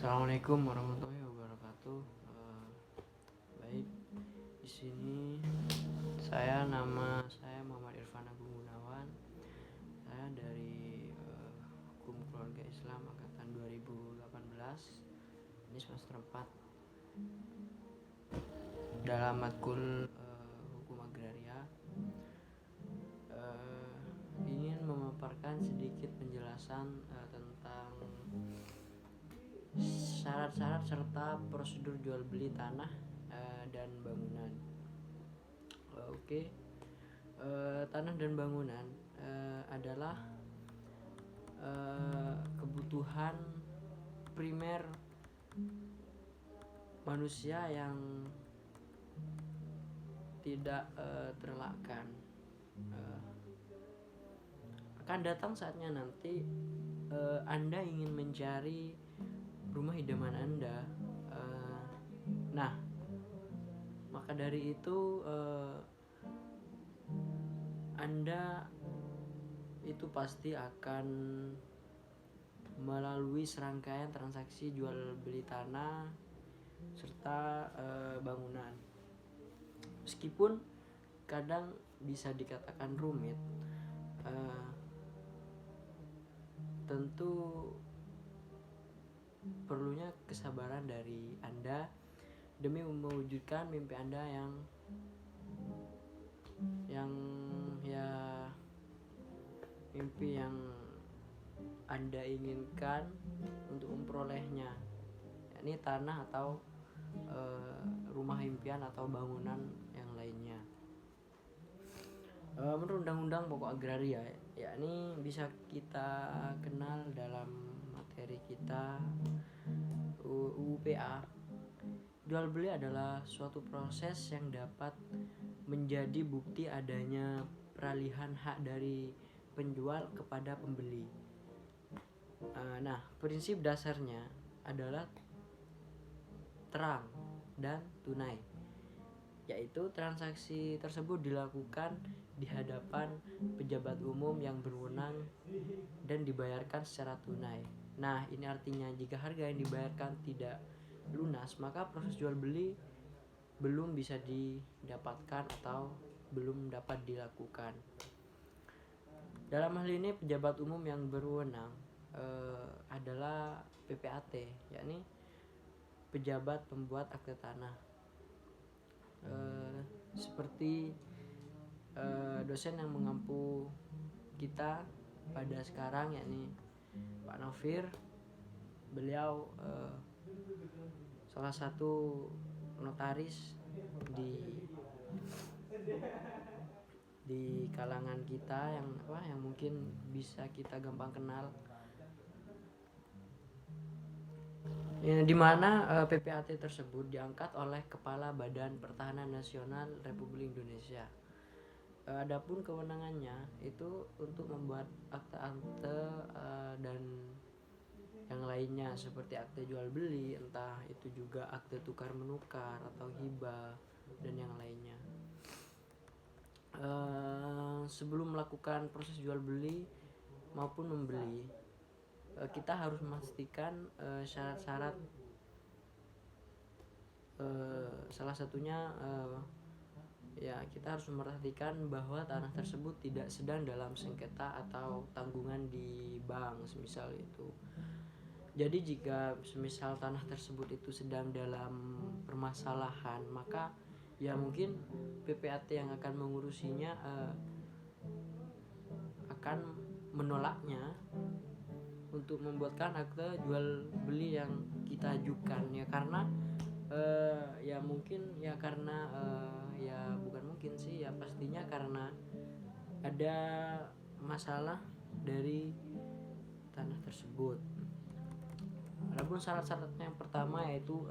Assalamualaikum warahmatullahi wabarakatuh. Baik, di sini nama saya Muhammad Irfan Agung Gunawan. Saya dari Hukum Keluarga Islam angkatan 2018. Ini semester 4 dalam matkul Hukum Agraria. Ingin memaparkan sedikit penjelasan tentang syarat-syarat serta prosedur jual beli tanah dan bangunan. Tanah dan bangunan adalah kebutuhan primer manusia yang tidak terelakkan. Akan datang saatnya nanti Anda ingin mencari rumah idaman Anda. Nah, maka dari itu Anda itu pasti akan melalui serangkaian transaksi jual beli tanah serta bangunan. Meskipun kadang bisa dikatakan rumit, tentu perlunya kesabaran dari Anda demi mewujudkan mimpi Anda yang mimpi yang Anda inginkan untuk memperolehnya, yakni tanah atau rumah impian atau bangunan yang lainnya. Menurut Undang-Undang Pokok Agraria, yakni bisa kita kenal dalam materi kita UPA, jual beli adalah suatu proses yang dapat menjadi bukti adanya peralihan hak dari penjual kepada pembeli. Nah, prinsip dasarnya adalah terang dan tunai, yaitu transaksi tersebut dilakukan di hadapan pejabat umum yang berwenang dan dibayarkan secara tunai. Nah, ini artinya jika harga yang dibayarkan tidak lunas, maka proses jual beli belum bisa didapatkan atau belum dapat dilakukan. Dalam hal ini pejabat umum yang berwenang adalah PPAT, yakni pejabat pembuat akte tanah. Seperti dosen yang mengampu kita pada sekarang, yakni Pak Novir. Beliau salah satu notaris di kalangan kita yang mungkin bisa kita gampang kenal, di mana PPAT tersebut diangkat oleh Kepala Badan Pertahanan Nasional Republik Indonesia. Adapun kewenangannya itu untuk membuat akte-akte dan yang lainnya seperti akte jual beli, entah itu juga akte tukar menukar atau hibah dan yang lainnya. Sebelum melakukan proses jual beli maupun membeli, kita harus memastikan syarat-syarat, salah satunya kita harus memperhatikan bahwa tanah tersebut tidak sedang dalam sengketa atau tanggungan di bank semisal itu. Jadi jika semisal tanah tersebut itu sedang dalam permasalahan, maka ya mungkin PPAT yang akan mengurusinya akan menolaknya untuk membuatkan akte jual beli yang kita ajukan, ya karena pastinya karena ada masalah dari tanah tersebut. Adapun syarat-syaratnya yang pertama yaitu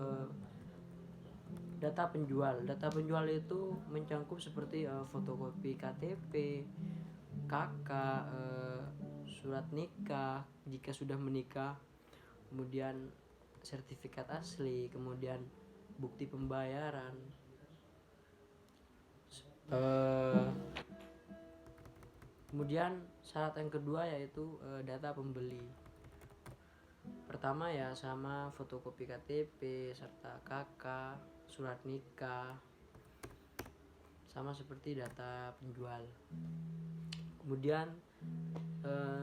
data penjual. Data penjual itu mencangkup seperti fotokopi KTP, KK, surat nikah jika sudah menikah, kemudian sertifikat asli, kemudian bukti pembayaran. Kemudian syarat yang kedua yaitu data pembeli. Pertama ya sama fotokopi KTP serta KK, surat nikah, sama seperti data penjual. Kemudian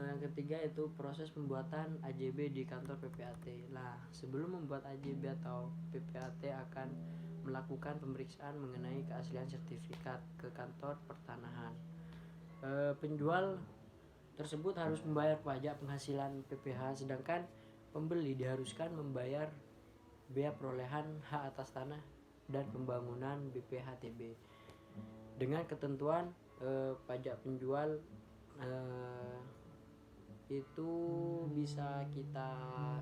yang ketiga itu proses pembuatan AJB di kantor PPAT. Nah, sebelum membuat AJB atau PPAT akan melakukan pemeriksaan mengenai keaslian sertifikat ke kantor pertanahan. Penjual tersebut harus membayar pajak penghasilan PPH, sedangkan pembeli diharuskan membayar biaya perolehan hak atas tanah dan pembangunan BPHTB. Dengan ketentuan pajak penjual itu bisa kita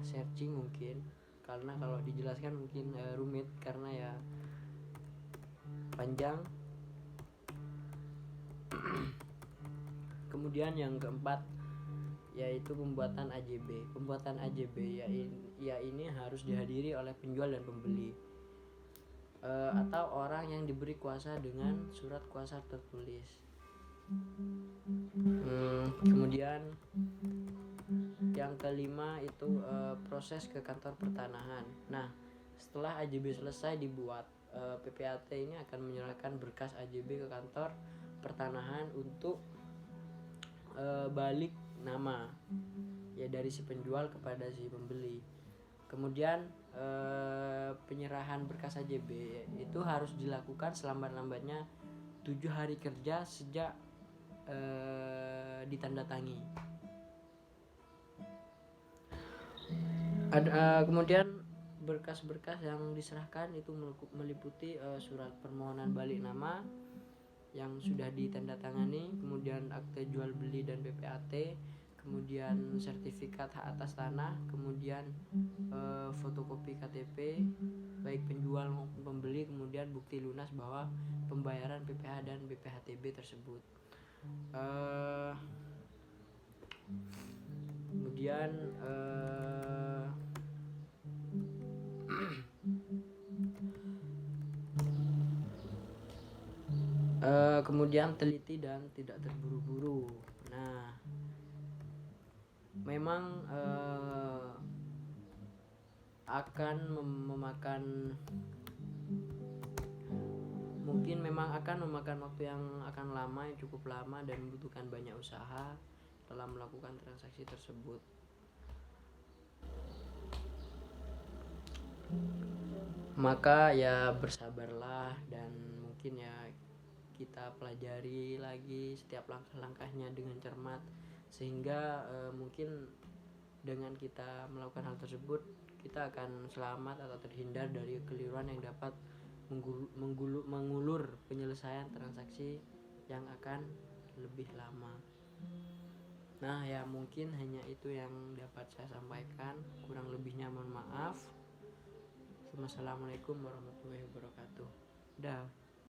searching mungkin, karena kalau dijelaskan mungkin rumit karena ya panjang. Kemudian yang keempat yaitu pembuatan AJB. Pembuatan AJB ya ini harus dihadiri oleh penjual dan pembeli atau orang yang diberi kuasa dengan surat kuasa tertulis. Kemudian yang kelima itu proses ke kantor pertanahan. Nah, setelah AJB selesai dibuat, PPAT ini akan menyerahkan berkas AJB ke kantor pertanahan untuk balik nama ya dari si penjual kepada si pembeli. Kemudian penyerahan berkas AJB itu harus dilakukan selambat-lambatnya 7 hari kerja sejak ditandatangi. Kemudian berkas-berkas yang diserahkan itu meliputi surat permohonan balik nama yang sudah ditandatangani, kemudian akte jual beli dan PPAT, kemudian sertifikat hak atas tanah, kemudian fotokopi KTP baik penjual maupun pembeli, kemudian bukti lunas bahwa pembayaran PPH dan BPHTB tersebut. Kemudian kemudian teliti dan tidak terburu-buru. Nah, memang akan memakan waktu yang akan lama, yang cukup lama, dan membutuhkan banyak usaha dalam melakukan transaksi tersebut. Maka ya bersabarlah, dan mungkin ya kita pelajari lagi setiap langkah-langkahnya dengan cermat, sehingga mungkin dengan kita melakukan hal tersebut kita akan selamat atau terhindar dari kekeliruan yang dapat mengulur penyelesaian transaksi yang akan lebih lama. Nah ya mungkin hanya itu yang dapat saya sampaikan, kurang lebihnya mohon maaf. Wassalamualaikum warahmatullahi wabarakatuh. Dah.